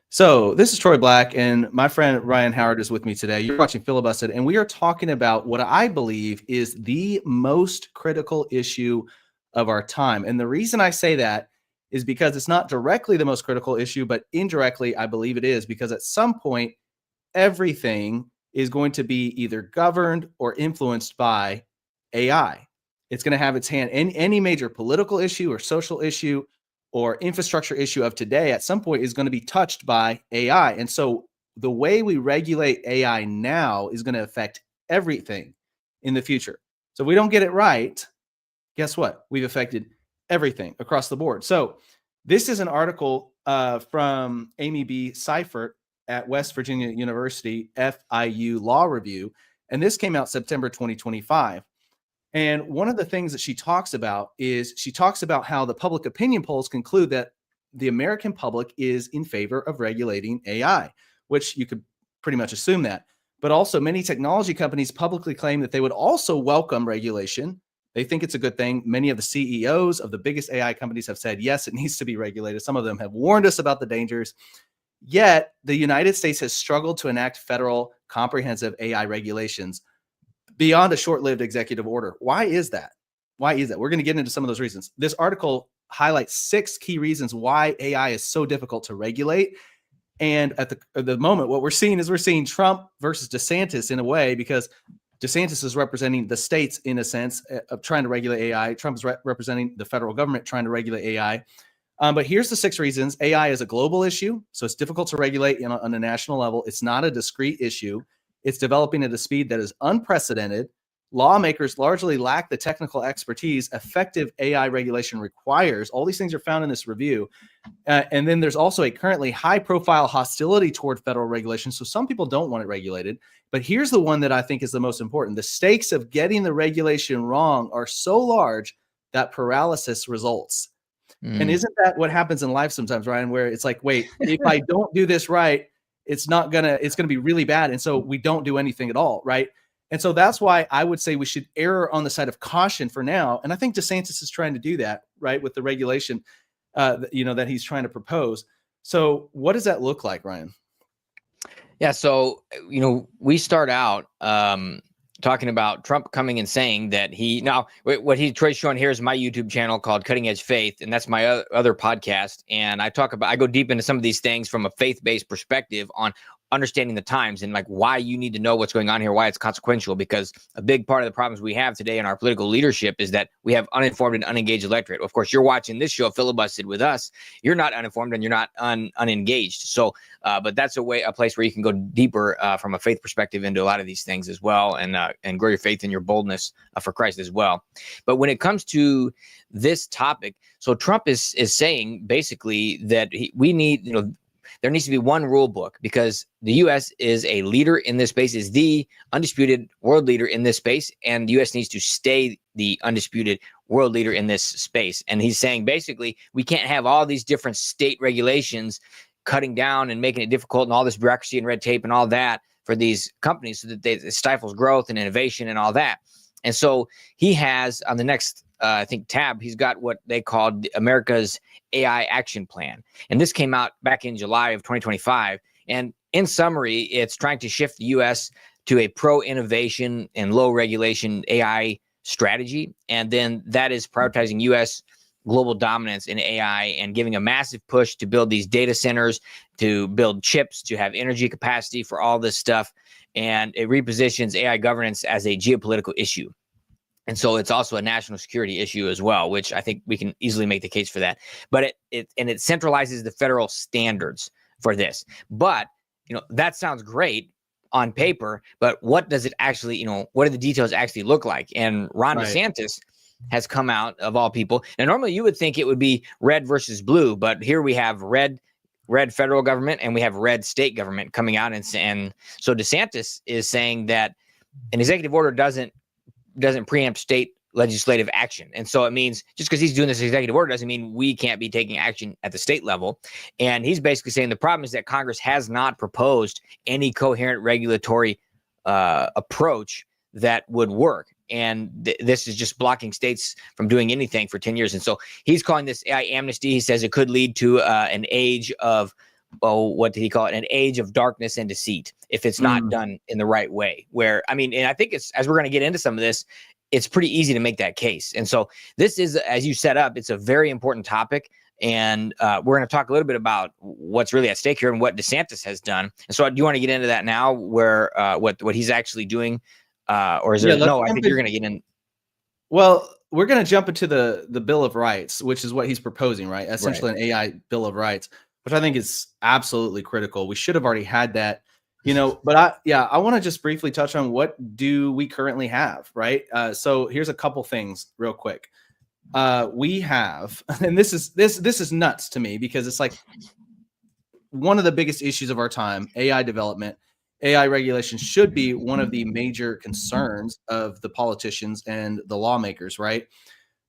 So this is Troy Black, and my friend Ryan Howard is with me today. You're watching Filibusted, and we are talking about what I believe is the most critical issue of our time. And the reason I say that is because it's not directly the most critical issue, but indirectly, I believe it is, because at some point, everything is going to be either governed or influenced by AI. It's going to have its hand in any major political issue or social issue or infrastructure issue of today at some point is going to be touched by AI. And so the way we regulate AI now is going to affect everything in the future. So if we don't get it right, guess what? We've affected everything across the board. So this is an article from Amy B. Seifert at West Virginia University, FIU Law Review. And this came out September 2025. And one of the things that she talks about is she talks about how the public opinion polls conclude that the American public is in favor of regulating AI, which you could pretty much assume that. But also many technology companies publicly claim that they would also welcome regulation. They think it's a good thing. Many of the CEOs of the biggest AI companies have said, yes, it needs to be regulated. Some of them have warned us about the dangers. Yet the United States has struggled to enact federal comprehensive AI regulations beyond a short-lived executive order. Why is that? Why is that? We're going to get into some of those reasons. This article highlights 6 key reasons why AI is so difficult to regulate. And at the moment, what we're seeing Trump versus DeSantis in a way, because DeSantis is representing the states in a sense of trying to regulate AI. Trump is representing the federal government trying to regulate AI. But here's the 6 reasons. AI is a global issue, so it's difficult to regulate on a national level. It's not a discrete issue. It's developing at a speed that is unprecedented. Lawmakers largely lack the technical expertise effective AI regulation requires. All these things are found in this review. And then there's also a currently high-profile hostility toward federal regulation. So some people don't want it regulated. But here's the one that I think is the most important. The stakes of getting the regulation wrong are so large that paralysis results. And isn't that what happens in life sometimes, Ryan, where it's like, wait, if I don't do this right, it's going to be really bad. And so we don't do anything at all. Right. And so that's why I would say we should err on the side of caution for now. And I think DeSantis is trying to do that, right, with the regulation, that he's trying to propose. So what does that look like, Ryan? Yeah. So, we start out talking about Trump coming and saying that Troy's showing here is my YouTube channel called Cutting Edge Faith. And that's my other podcast. And I go deep into some of these things from a faith-based perspective on understanding the times and like why you need to know what's going on here, why it's consequential, because a big part of the problems we have today in our political leadership is that we have uninformed and unengaged electorate. Of course, you're watching this show Filibusted with us. You're not uninformed and you're not unengaged. So, but that's a place where you can go deeper from a faith perspective into a lot of these things as well, and grow your faith and your boldness for Christ as well. But when it comes to this topic, so Trump is saying basically that we need, there needs to be one rule book because the U.S. is a leader in this space, is the undisputed world leader in this space, and the U.S. needs to stay the undisputed world leader in this space. And he's saying basically we can't have all these different state regulations cutting down and making it difficult and all this bureaucracy and red tape and all that for these companies so that it stifles growth and innovation and all that. And so he has on the next tab, he's got what they called America's AI Action Plan. And this came out back in July of 2025. And in summary, it's trying to shift the U.S. to a pro-innovation and low-regulation AI strategy. And then that is prioritizing U.S. global dominance in AI and giving a massive push to build these data centers, to build chips, to have energy capacity for all this stuff. And it repositions AI governance as a geopolitical issue. And so it's also a national security issue as well, which I think we can easily make the case for that. But it centralizes the federal standards for this. But, that sounds great on paper, but what does it actually, what do the details actually look like? And Ron DeSantis has come out, of all people. And normally you would think it would be red versus blue, but here we have red federal government and we have red state government coming out. And so DeSantis is saying that an executive order doesn't preempt state legislative action. And so it means just because he's doing this executive order doesn't mean we can't be taking action at the state level. And he's basically saying the problem is that Congress has not proposed any coherent regulatory approach that would work. And this is just blocking states from doing anything for 10 years. And so he's calling this AI amnesty. He says it could lead to an age of what did he call it? An age of darkness and deceit if it's not done in the right way. Where, I mean, and I think it's, as we're going to get into some of this, it's pretty easy to make that case. And so this is, as you set up, it's a very important topic. And we're going to talk a little bit about what's really at stake here and what DeSantis has done. And so do you want to get into that now, where what he's actually doing? Or is there, no, I think you're going to get in. Well, we're going to jump into the Bill of Rights, which is what he's proposing, right? Essentially an AI Bill of Rights, which I think is absolutely critical. We should have already had that, but I want to just briefly touch on what do we currently have, right? So here's a couple things real quick. We have, and this is nuts to me, because it's like one of the biggest issues of our time, AI development. AI regulation should be one of the major concerns of the politicians and the lawmakers, right?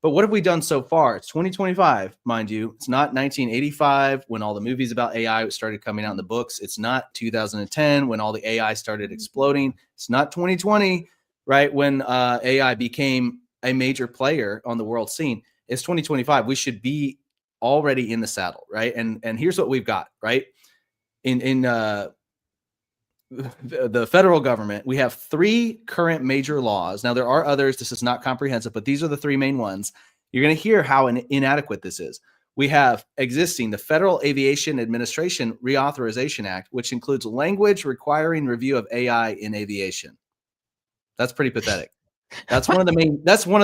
But what have we done so far? It's 2025, mind you. It's not 1985 when all the movies about AI started coming out in the books. It's not 2010 when all the AI started exploding. It's not 2020, right, when AI became a major player on the world scene. It's 2025. We should be already in the saddle, right? And here's what we've got, right? In the federal government, we have 3 current major laws. Now, there are others. This is not comprehensive, but these are the 3 main ones. You're going to hear how inadequate this is. We have existing the Federal Aviation Administration Reauthorization Act, which includes language requiring review of AI in aviation. That's pretty pathetic. That's one of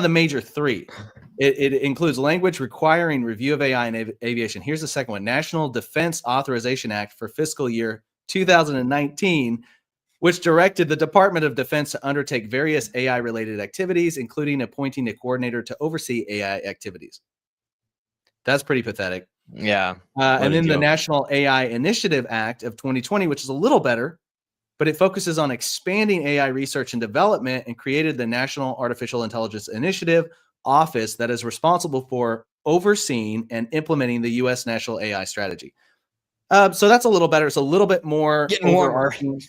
the major 3. It includes language requiring review of AI in aviation. Here's the second one: National Defense Authorization Act for fiscal year 2019, which directed the Department of Defense to undertake various AI-related activities, including appointing a coordinator to oversee AI activities. That's pretty pathetic. Yeah. And then the National AI Initiative Act of 2020, which is a little better, but it focuses on expanding AI research and development, and created the National Artificial Intelligence Initiative Office that is responsible for overseeing and implementing the U.S. National AI Strategy. So that's a little better. It's a little bit more overarching,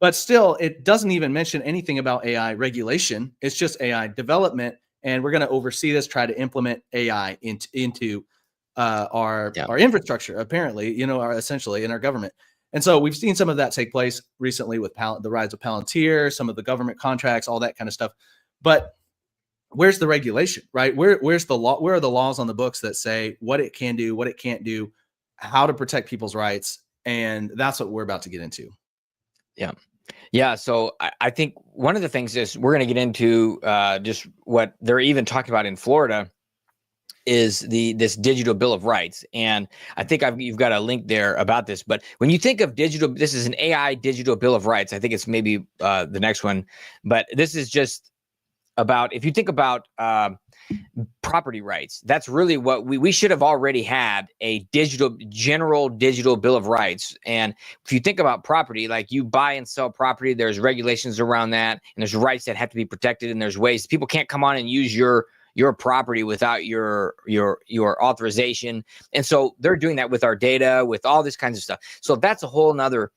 but still, it doesn't even mention anything about AI regulation. It's just AI development, and we're going to oversee this, try to implement AI into our infrastructure, apparently, essentially in our government. And so we've seen some of that take place recently with the rise of Palantir, some of the government contracts, all that kind of stuff. But where's the regulation, right? Where's the law? Where are the laws on the books that say what it can do, what it can't do, how to protect people's rights? And that's what we're about to get into. Yeah. So I think one of the things is we're going to get into just what they're even talking about in Florida is this digital Bill of Rights. And I think you've got a link there about this. But when you think of this is an AI digital Bill of Rights. I think it's maybe the next one. But this is just about, if you think about property rights, that's really what we should have already had, a general digital Bill of Rights. And if you think about property, like you buy and sell property, there's regulations around that, and there's rights that have to be protected, and there's ways people can't come on and use your property without your authorization. And so they're doing that with our data, with all this kinds of stuff. So that's a whole nother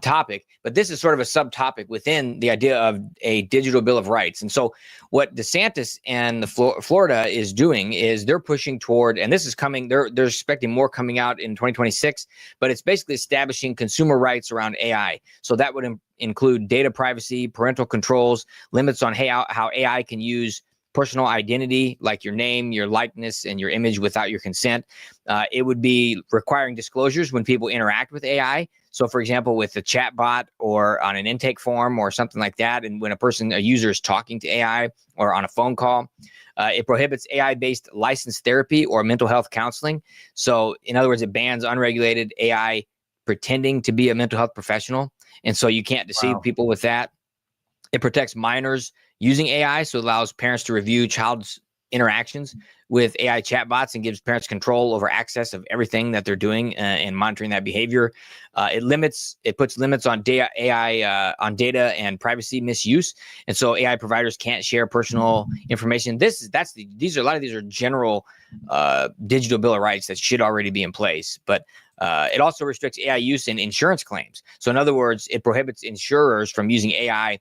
topic, but this is sort of a subtopic within the idea of a digital Bill of Rights. And so what DeSantis and the Florida is doing is they're pushing toward, and this is coming, they're expecting more coming out in 2026, but it's basically establishing consumer rights around AI. So that would include data privacy, parental controls, limits on how AI can use personal identity, like your name, your likeness, and your image without your consent. It would be requiring disclosures when people interact with AI. So, for example, with a chat bot or on an intake form or something like that, and when a user is talking to AI or on a phone call, it prohibits AI-based licensed therapy or mental health counseling. So, in other words, it bans unregulated AI pretending to be a mental health professional. And so you can't deceive people with that. It protects minors using AI, so it allows parents to review child's interactions with AI chatbots and gives parents control over access of everything that they're doing and monitoring that behavior. It puts limits on data and privacy misuse, and so AI providers can't share personal information. A lot of these are general digital Bill of Rights that should already be in place, but it also restricts AI use in insurance claims. So in other words, it prohibits insurers from using AI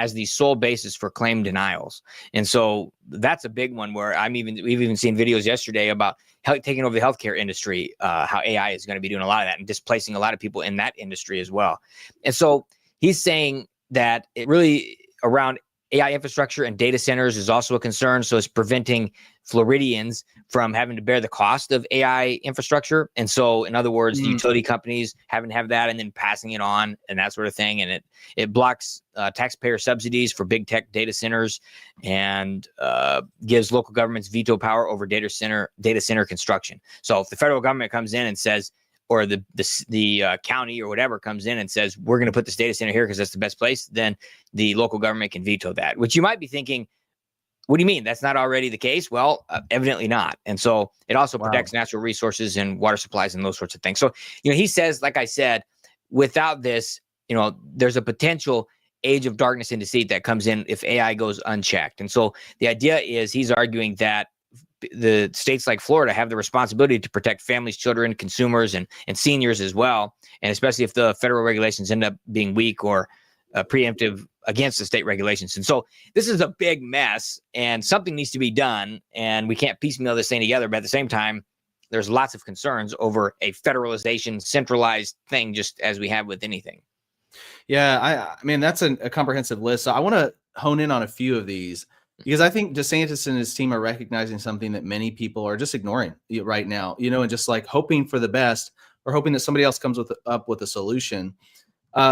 as the sole basis for claim denials. And so that's a big one where we've even seen videos yesterday about taking over the healthcare industry, how AI is going to be doing a lot of that and displacing a lot of people in that industry as well. And so he's saying that it really around AI infrastructure and data centers is also a concern. So it's preventing Floridians from having to bear the cost of AI infrastructure. And so, in other words, the utility companies having to have that and then passing it on and that sort of thing. And it blocks taxpayer subsidies for big tech data centers and gives local governments veto power over data center construction. So if the federal government comes in and says, or the county or whatever comes in and says, we're going to put this data center here because that's the best place, then the local government can veto that, which you might be thinking, what do you mean? That's not already the case? Well, evidently not. And so it also protects natural resources and water supplies and those sorts of things. So, he says, like I said, without this, there's a potential age of darkness and deceit that comes in if AI goes unchecked. And so the idea is he's arguing that the states like Florida have the responsibility to protect families, children, consumers, and seniors as well. And especially if the federal regulations end up being weak or preemptive against the state regulations. And so this is a big mess and something needs to be done. And we can't piecemeal this thing together. But at the same time, there's lots of concerns over a federalization, centralized thing, just as we have with anything. Yeah, I mean, that's a comprehensive list. So I want to hone in on a few of these, because I think DeSantis and his team are recognizing something that many people are just ignoring right now, and just like hoping for the best or hoping that somebody else comes up with a solution.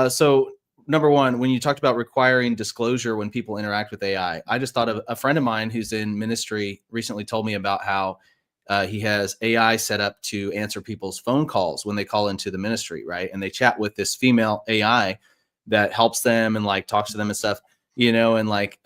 So number one, when you talked about requiring disclosure when people interact with AI, I just thought of a friend of mine who's in ministry recently told me about how he has AI set up to answer people's phone calls when they call into the ministry, right? And they chat with this female AI that helps them and like talks to them and stuff, and like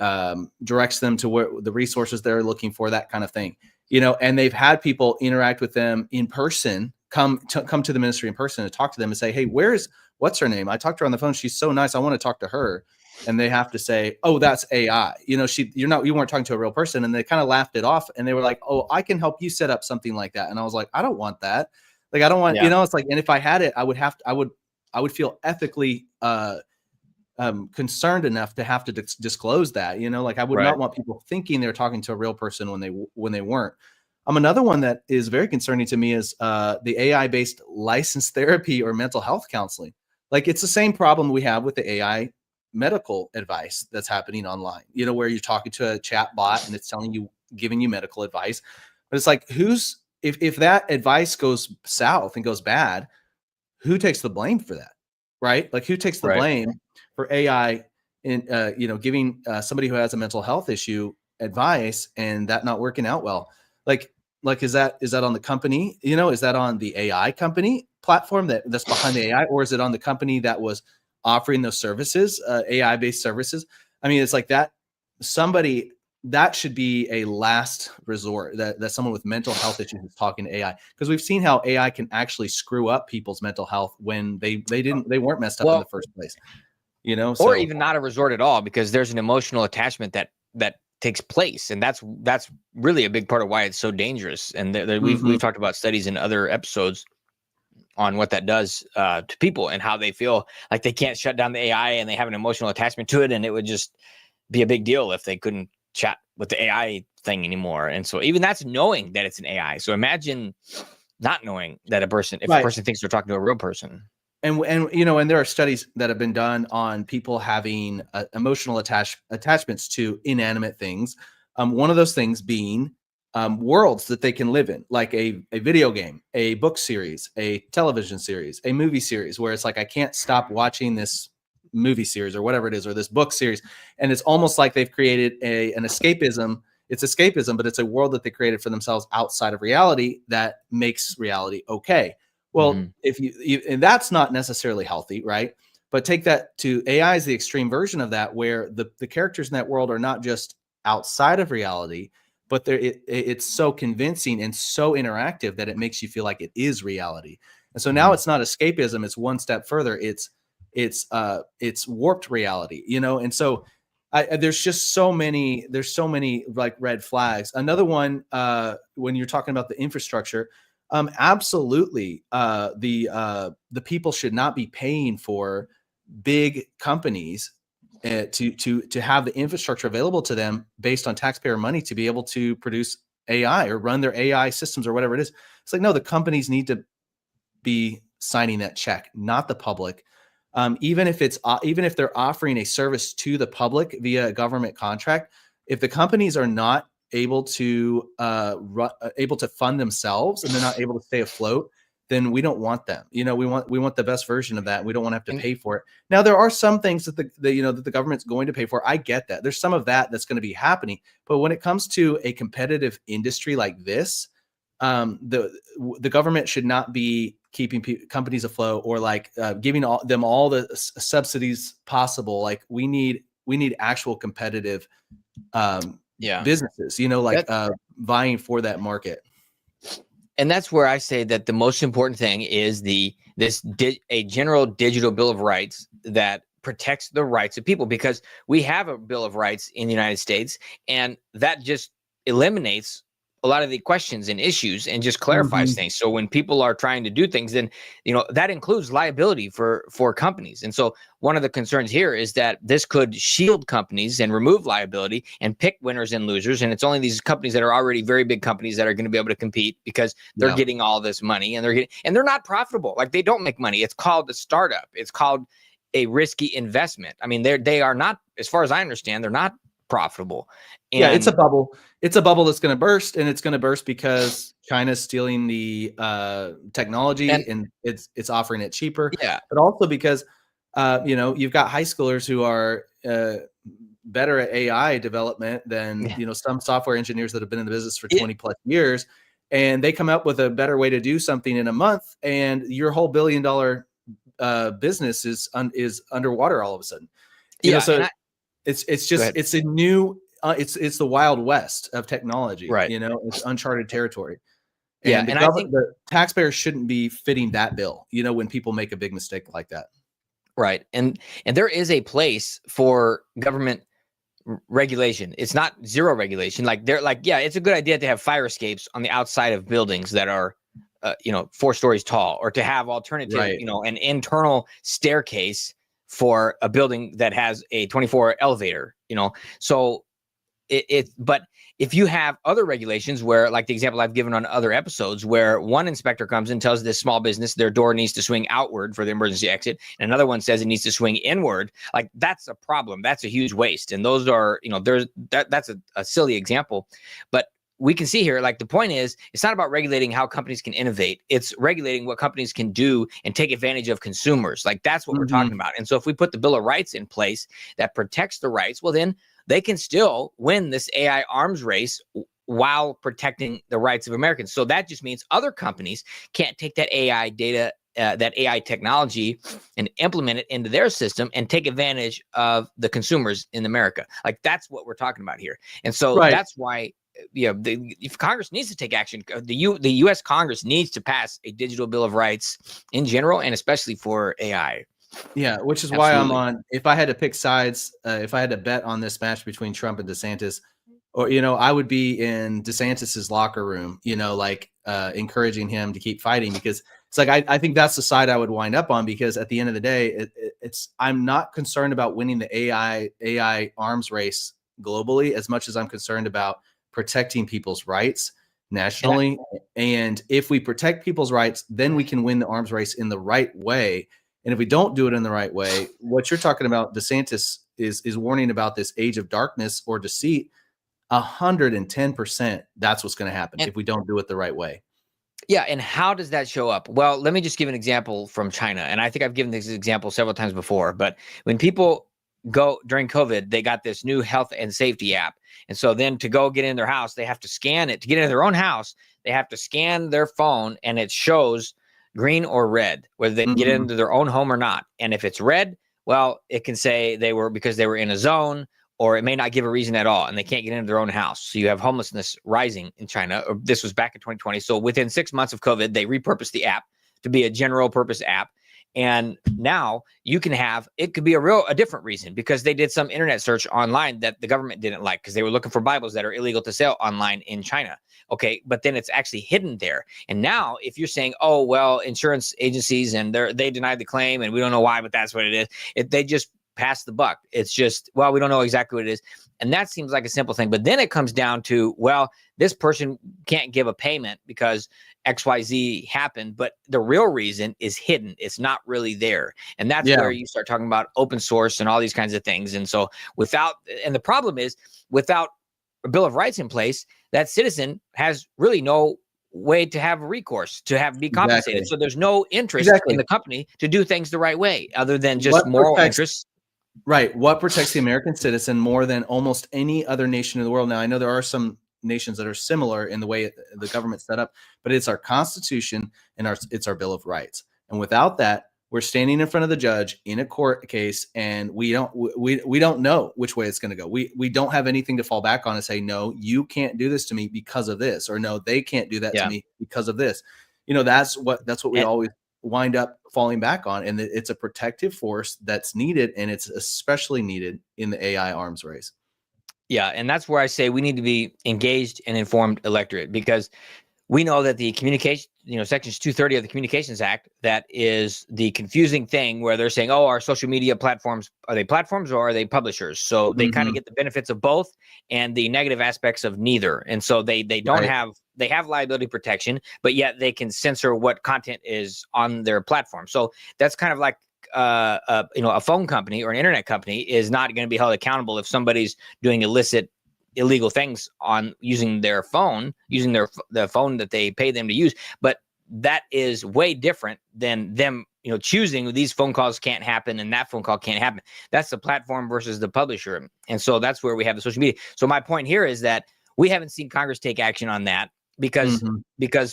directs them to where the resources they're looking for, that kind of thing, and they've had people interact with them in person, come to the ministry in person and talk to them and say, hey, what's her name? I talked to her on the phone. She's so nice. I want to talk to her. And they have to say, oh, that's AI. You weren't talking to a real person. And they kind of laughed it off. And they were like, oh, I can help you set up something like that. And I was like, I don't want that. Like, I don't want, it's like, and if I had it, I would feel ethically concerned enough to have to disclose that, like I would not want people thinking they're talking to a real person when they weren't. Another one that is very concerning to me is the AI-based licensed therapy or mental health counseling. Like, it's the same problem we have with the AI medical advice that's happening online, where you're talking to a chat bot and it's giving you medical advice. But it's like, if that advice goes south and goes bad, who takes the blame for that? Right? Like, who takes the blame for AI in, giving somebody who has a mental health issue advice and that not working out well? Like, is that on the company? Is that on the AI company platform that's behind the AI, or is it on the company that was offering those services, AI-based services? I mean, it's like that. Somebody that should be a last resort. That someone with mental health issues is talking to AI, because we've seen how AI can actually screw up people's mental health when they weren't messed up in the first place. Or even not a resort at all, because there's an emotional attachment that takes place, and that's really a big part of why it's so dangerous. And we've talked about studies in other episodes on what that does to people and how they feel like they can't shut down the AI and they have an emotional attachment to it, and it would just be a big deal if they couldn't chat with the AI thing anymore. And so even that's knowing that it's an AI. So imagine not knowing that a person thinks they're talking to a real person. And there are studies that have been done on people having emotional attachments to inanimate things. One of those things being worlds that they can live in, like a video game, a book series, a television series, a movie series, where it's like, I can't stop watching this movie series or whatever it is, or this book series. And it's almost like they've created an escapism. It's escapism, but it's a world that they created for themselves outside of reality that makes reality okay. Well, if you and that's not necessarily healthy, right? But take that to AI is the extreme version of that, where the characters in that world are not just outside of reality, but it's so convincing and so interactive that it makes you feel like it is reality. And so now it's not escapism; it's one step further. It's warped reality, And so there's just so many like red flags. Another one, when you're talking about the infrastructure. Absolutely. The people should not be paying for big companies to have the infrastructure available to them based on taxpayer money to be able to produce AI or run their AI systems or whatever it is. It's like, no, the companies need to be signing that check, not the public. Even if they're offering a service to the public via a government contract, if the companies are not able to fund themselves and they're not able to stay afloat, then we don't want them. We want the best version of that. We don't want to have to pay for it. Now, there are some things that the government's going to pay for. I get that. There's some of that's going to be happening. But when it comes to a competitive industry like this, the government should not be keeping companies afloat or like giving them all the subsidies possible. Like we need actual competitive businesses, vying for that market. And that's where I say that the most important thing is a general digital bill of rights that protects the rights of people, because we have a bill of rights in the United States, and that just eliminates a lot of the questions and issues and just clarifies things. So when people are trying to do things, then, that includes liability for companies. And so one of the concerns here is that this could shield companies and remove liability and pick winners and losers. And it's only these companies that are already very big companies that are going to be able to compete because they're getting all this money and they're not profitable. Like, they don't make money. It's called a startup. It's called a risky investment. I mean, they are not, as far as I understand, they're not profitable. And it's a bubble. It's a bubble that's going to burst, and it's going to burst because China's stealing the technology and it's offering it cheaper. Yeah, but also because you've got high schoolers who are better at AI development than some software engineers that have been in the business for 20 plus years, and they come up with a better way to do something in a month, and your whole $1 billion business is underwater all of a sudden. It's just it's a new it's the Wild West of technology, right? It's uncharted territory. And I think the taxpayers shouldn't be fitting that bill, when people make a big mistake like that. Right. And there is a place for government regulation. It's not zero regulation. It's a good idea to have fire escapes on the outside of buildings that are 4 stories tall, or to have alternative, an internal staircase for a building that has a 24 elevator, so but if you have other regulations where, like the example I've given on other episodes, where one inspector comes and tells this small business their door needs to swing outward for the emergency exit, and another one says it needs to swing inward, like, that's a problem. That's a huge waste. And those are, that's a silly example, but we can see here, like, the point is, it's not about regulating how companies can innovate. It's regulating what companies can do and take advantage of consumers. Like, that's what we're talking about. And so if we put the Bill of Rights in place that protects the rights, well, then they can still win this AI arms race while protecting the rights of Americans. So that just means other companies can't take that AI data, that AI technology, and implement it into their system and take advantage of the consumers in America. Like, that's what we're talking about here. And so that's why, if Congress needs to take action, the U.S. Congress needs to pass a digital Bill of Rights in general, and especially for AI. Yeah, which is why I'm on. If I had to pick sides, if I had to bet on this match between Trump and DeSantis, or I would be in DeSantis's locker room, encouraging him to keep fighting, because it's like I think that's the side I would wind up on, because at the end of the day, I'm not concerned about winning the AI arms race globally as much as I'm concerned about protecting people's rights nationally. And if we protect people's rights, then we can win the arms race in the right way. And if we don't do it in the right way, what you're talking about, DeSantis is warning about this age of darkness or deceit. 110%. That's what's going to happen if we don't do it the right way. Yeah. And how does that show up? Well, let me just give an example from China. And I think I've given this example several times before, but when people go during COVID, they got this new health and safety app. And so then to go get in their house, they have to scan it. To get into their own house, they have to scan their phone, and it shows green or red, whether they can get into their own home or not. And if it's red, well, it can say because they were in a zone, or it may not give a reason at all, and they can't get into their own house. So you have homelessness rising in China. This was back in 2020. So within 6 months of COVID, they repurposed the app to be a general purpose app. And now you can it could be a different reason, because they did some internet search online that the government didn't like, because they were looking for Bibles that are illegal to sell online in China. Okay. But then it's actually hidden there. And now if you're saying, oh, well, insurance agencies and they denied the claim and we don't know why, but that's what it is. They just pass the buck. It's just, well, we don't know exactly what it is. And that seems like a simple thing. But then it comes down to, well, this person can't give a payment because XYZ happened, but the real reason is hidden. It's not really there. And that's where you start talking about open source and all these kinds of things. And so and the problem is, without a Bill of Rights in place, that citizen has really no way to have recourse, to be compensated. So there's no interest in the company to do things the right way, other than just moral interests. Right. What protects the American citizen more than almost any other nation in the world? Now, I know there are some nations that are similar in the way the government's set up, but it's our Constitution and it's our Bill of Rights. And without that, we're standing in front of the judge in a court case, and we don't know which way it's going to go. We don't have anything to fall back on and say, no, you can't do this to me because of this, or no, they can't do that to me because of this. That's what we always wind up falling back on, and it's a protective force that's needed, and it's especially needed in the AI arms race. Yeah, and that's where I say we need to be engaged and informed electorate, because we know that the communication, Sections 230 of the Communications Act, that is the confusing thing where they're saying, oh, our social media platforms, are they platforms or are they publishers? So they kind of get the benefits of both and the negative aspects of neither. And so they don't they have liability protection, but yet they can censor what content is on their platform. So that's kind of like a phone company or an internet company is not going to be held accountable if somebody's doing illegal things on using their phone, the phone that they pay them to use. But that is way different than them, choosing these phone calls can't happen and that phone call can't happen. That's the platform versus the publisher. And so that's where we have the social media. So my point here is that we haven't seen Congress take action on that because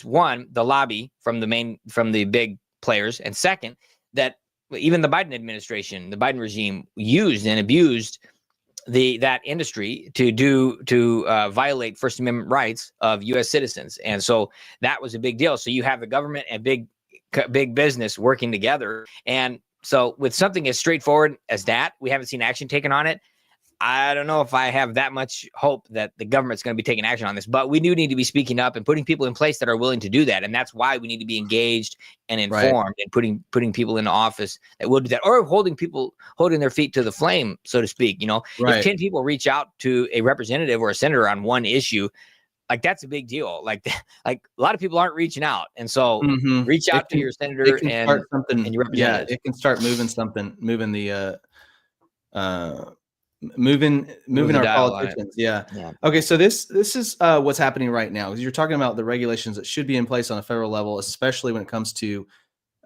one, the lobby from the big players, and second, that even the Biden administration, the Biden regime used and abused that industry to violate First Amendment rights of U.S. citizens. And so that was a big deal. So you have the government and big business working together. And so with something as straightforward as that, we haven't seen action taken on it. I don't know if I have that much hope that the government's going to be taking action on this, but we do need to be speaking up and putting people in place that are willing to do that. And that's why we need to be engaged and informed and putting people in office that will do that, or holding their feet to the flame, so to speak. If 10 people reach out to a representative or a senator on one issue, like that's a big deal. Like a lot of people aren't reaching out. And so reach out to your senator and your representative. Yeah, it can start moving our politicians. Yeah. Okay. So this is what's happening right now, because you're talking about the regulations that should be in place on a federal level, especially when it comes to,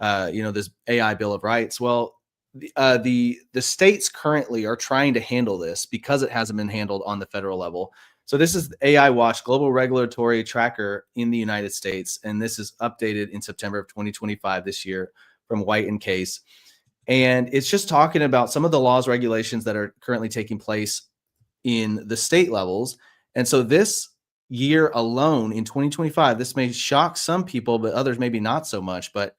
this AI Bill of Rights. Well, the states currently are trying to handle this because it hasn't been handled on the federal level. So this is the AI Watch Global Regulatory Tracker in the United States, and this is updated in September of 2025 this year from White and Case. And it's just talking about some of the laws, regulations that are currently taking place in the state levels. And so this year alone in 2025, this may shock some people, but others maybe not so much. But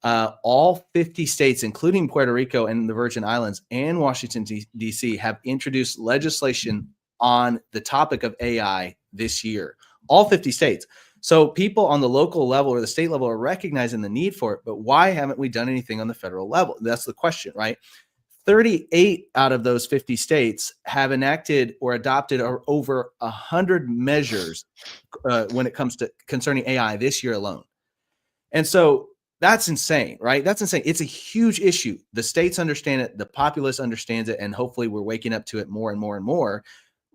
all 50 states, including Puerto Rico and the Virgin Islands and Washington, D.C., have introduced legislation on the topic of AI this year. All 50 states. So people on the local level or the state level are recognizing the need for it, but why haven't we done anything on the federal level? That's the question, right? 38 out of those 50 states have enacted or adopted over 100 measures when it comes to concerning AI this year alone. And so that's insane, right? That's insane. It's a huge issue. The states understand it. The populace understands it. And hopefully we're waking up to it more and more and more.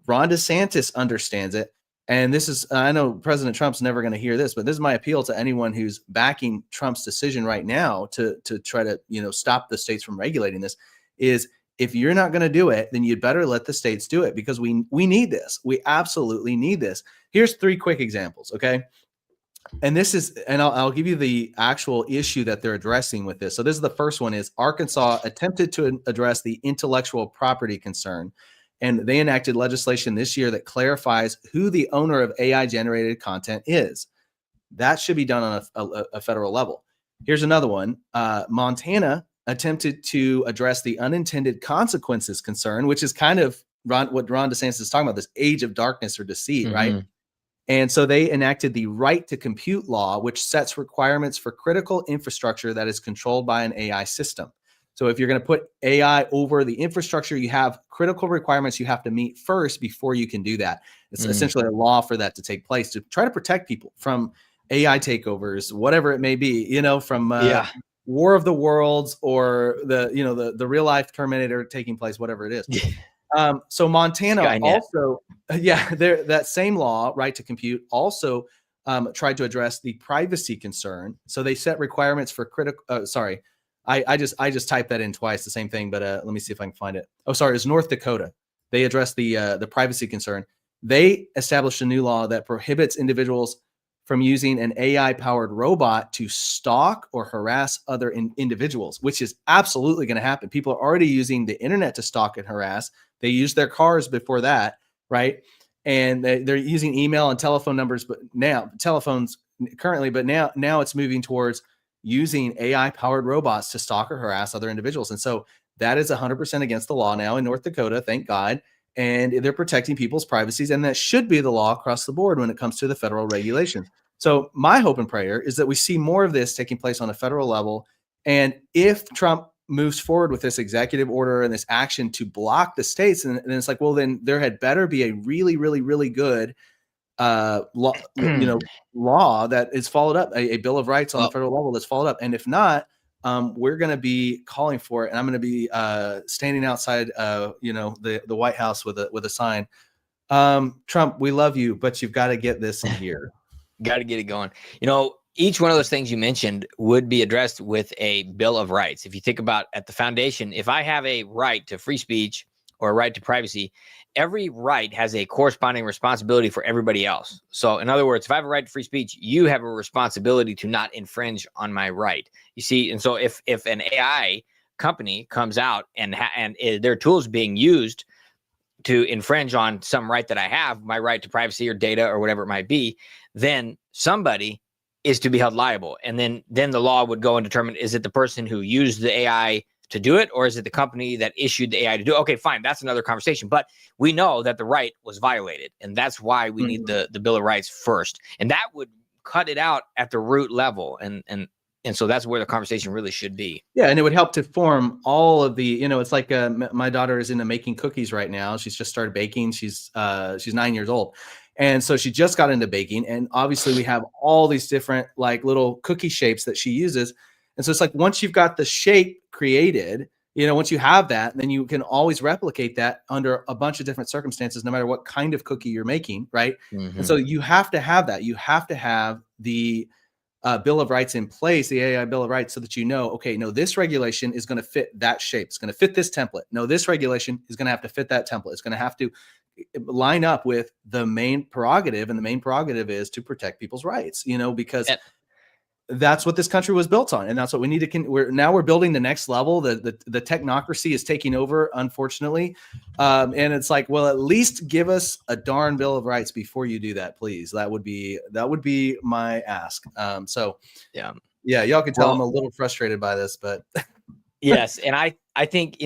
Ron DeSantis understands it. And this is, I know President Trump's never going to hear this, but this is my appeal to anyone who's backing Trump's decision right now to try to, stop the states from regulating this, is if you're not going to do it, then you'd better let the states do it, because we need this. We absolutely need this. Here's 3 quick examples. Okay. And this is, and I'll give you the actual issue that they're addressing with this. So this is the first one: is Arkansas attempted to address the intellectual property concern. And they enacted legislation this year that clarifies who the owner of AI generated content is. That should be done on a federal level. Here's another one. Montana attempted to address the unintended consequences concern, which is kind of what Ron DeSantis is talking about, this age of darkness or deceit, right? And so they enacted the right to compute law, which sets requirements for critical infrastructure that is controlled by an AI system. So if you're going to put AI over the infrastructure, you have critical requirements you have to meet first before you can do that. It's essentially a law for that to take place to try to protect people from AI takeovers, whatever it may be, from War of the Worlds or the real life Terminator taking place, whatever it is. So Montana Skynet. also, that same law, right to compute, also tried to address the privacy concern. So they set requirements for critical. I just typed that in twice, the same thing. But let me see if I can find it. Oh, sorry, it's North Dakota. They addressed the privacy concern. They established a new law that prohibits individuals from using an AI-powered robot to stalk or harass other individuals, which is absolutely going to happen. People are already using the internet to stalk and harass. They used their cars before that, right? And they're using email and telephone numbers, but now telephones currently, but now it's moving towards using AI-powered robots to stalk or harass other individuals. And so that is 100% against the law now in North Dakota, thank God. And they're protecting people's privacies. And that should be the law across the board when it comes to the federal regulations. So my hope and prayer is that we see more of this taking place on a federal level. And if Trump moves forward with this executive order and this action to block the states, and it's like, well, then there had better be a really, really, really good law, law that is followed up, a Bill of Rights on the federal level that's followed up. And if not, we're going to be calling for it, and I'm going to be standing outside, the White House with a sign. Trump, we love you, but you've got to get this in here. Got to get it going. Each one of those things you mentioned would be addressed with a Bill of Rights. If you think about at the foundation, if I have a right to free speech or a right to privacy, every right has a corresponding responsibility for everybody else. So in other words, if I have a right to free speech, you have a responsibility to not infringe on my right. You see, and so if an AI company comes out and their tools being used to infringe on some right that I have, my right to privacy or data or whatever it might be, then somebody is to be held liable. And then the law would go and determine, is it the person who used the AI to do it, or is it the company that issued the AI to do it? Okay, fine. That's another conversation. But we know that the right was violated. And that's why we need the Bill of Rights first. And that would cut it out at the root level. And so that's where the conversation really should be. Yeah, and it would help to form all of the, it's like my daughter is into making cookies right now. She's just started baking. She's 9 years old. And so she just got into baking. And obviously we have all these different like little cookie shapes that she uses. And so it's like, once you've got the shape created, once you have that, then you can always replicate that under a bunch of different circumstances, no matter what kind of cookie you're making. Right. Mm-hmm. And so you have to have that. You have to have the Bill of Rights in place, the AI Bill of Rights, so that okay, no, this regulation is going to fit that shape. It's going to fit this template. No, this regulation is going to have to fit that template. It's going to have to line up with the main prerogative, and the main prerogative is to protect people's rights, because that's what this country was built on. And that's what we need to, we're building the next level. The technocracy is taking over, unfortunately. And it's like, well, at least give us a darn Bill of Rights before you do that, please. That would be my ask. So yeah, y'all can tell I'm a little frustrated by this, but yes. And I think,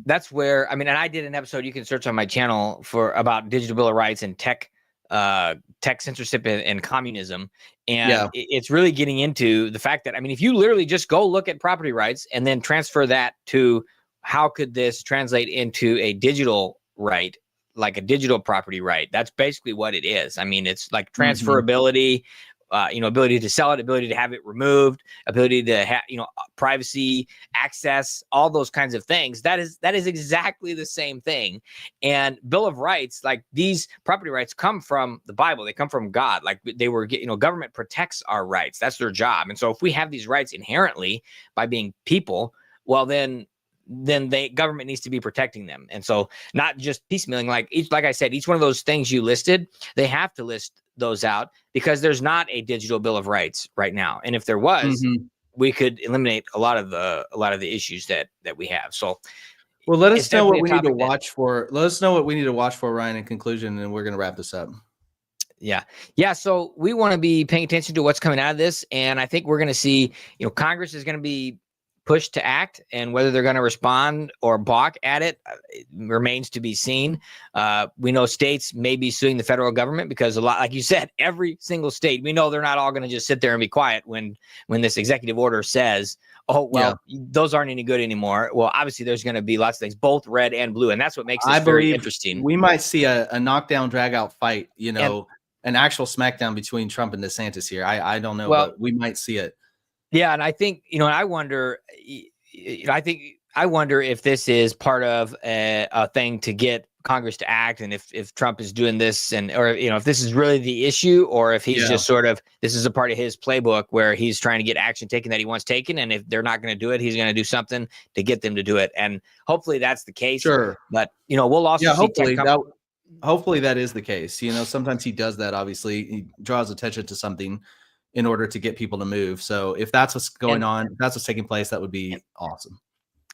that's where, and I did an episode you can search on my channel about digital Bill of Rights and tech censorship and communism. And it's really getting into the fact that, if you literally just go look at property rights and then transfer that to how could this translate into a digital right, like a digital property right, that's basically what it is. It's like transferability, ability to sell it, ability to have it removed, ability to have, privacy, access, all those kinds of things. That is exactly the same thing. And Bill of Rights, like these property rights, come from the Bible. They come from God. Like they were, government protects our rights. That's their job. And so if we have these rights inherently by being people, well, then government needs to be protecting them. And so not just piecemealing, like I said, each one of those things you listed, they have to list those out, because there's not a digital Bill of Rights right now. And if there was, we could eliminate a lot of the issues that we have. So, well, let us know what we need to watch for. Let us know what we need to watch for, Ryan, in conclusion, and we're going to wrap this up. Yeah. So we want to be paying attention to what's coming out of this. And I think we're going to see, Congress is going to be pushed to act, and whether they're going to respond or balk at it, remains to be seen. We know states may be suing the federal government because a lot, like you said, every single state, we know they're not all going to just sit there and be quiet when this executive order says oh, well, those aren't any good anymore. Well, obviously there's going to be lots of things, both red and blue. And that's what makes this very interesting. We might see a knockdown, drag out fight, you know, an actual smackdown between Trump and DeSantis here. I don't know, but we might see it. Yeah. And I think, you know, and I wonder if this is part of a thing to get Congress to act, and if Trump is doing this, or you know, if this is really the issue, or if he's just sort of, this is a part of his playbook where he's trying to get action taken that he wants taken, and if they're not going to do it, he's going to do something to get them to do it. And hopefully that's the case. Sure. But you know, we'll also see hopefully that is the case. You know, sometimes he does that. Obviously, he draws attention to something in order to get people to move. So if that's what's going on, if that's what's taking place, that would be awesome.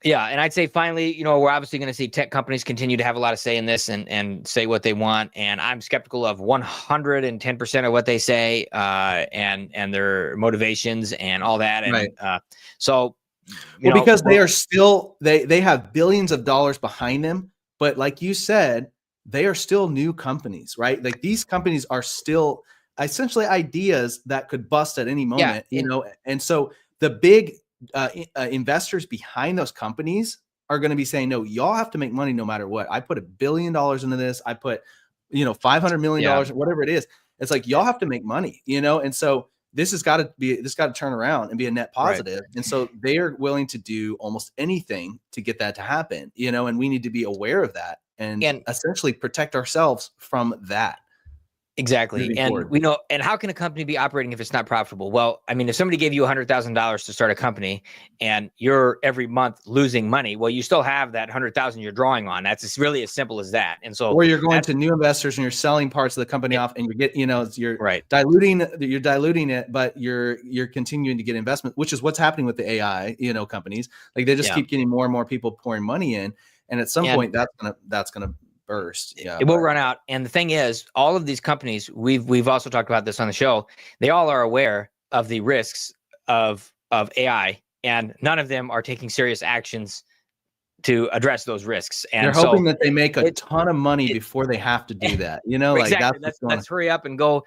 Yeah. And I'd say finally, you know, we're obviously going to see tech companies continue to have a lot of say in this and say what they want. And I'm skeptical of 110% of what they say and their motivations and all that. And so, because they are still, they have billions of dollars behind them. But like you said, they are still new companies, right? Like these companies are still essentially ideas that could bust at any moment, you know? And so the big investors behind those companies are going to be saying, no, y'all have to make money no matter what. I put $1 billion into this. I put, you know, $500 million, whatever it is. It's like, y'all have to make money, you know? And so this has got to turn around and be a net positive. Right. And so they are willing to do almost anything to get that to happen, you know, and we need to be aware of that and essentially protect ourselves from that. Exactly. And we know, and how can a company be operating if it's not profitable? Well, I mean, if somebody gave you $100,000 to start a company and you're every month losing money, well, you still have that 100,000 you're drawing on. That's really as simple as that. And so, or you're going to new investors and you're selling parts of the company off, and you're diluting it, but you're continuing to get investment, which is what's happening with the AI, you know, companies. Like they just keep getting more and more people pouring money in, and at some point that's gonna burst. It will run out. And the thing is, all of these companies, we've also talked about this on the show, they all are aware of the risks of AI, and none of them are taking serious actions to address those risks. And they're hoping that they make a ton of money before they have to do that. You know, exactly. Like let's hurry up and go.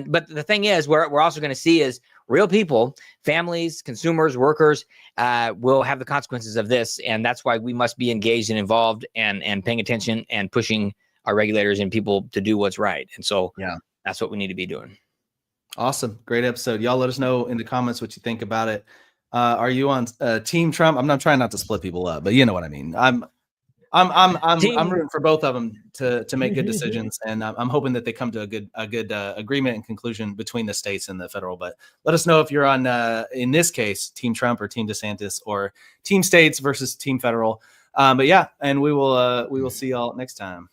But the thing is, we're also going to see is real people, families, consumers, workers will have the consequences of this. And that's why we must be engaged and involved and paying attention and pushing our regulators and people to do what's right. And so that's what we need to be doing. Awesome. Great episode. Y'all let us know in the comments what you think about it. Are you on Team Trump? I'm not trying not to split people up, but you know what I mean. I'm rooting for both of them to make good decisions, and I'm hoping that they come to a good agreement and conclusion between the states and the federal. But let us know if you're on in this case Team Trump or Team DeSantis or Team States versus Team Federal. But yeah, and we will see y'all next time.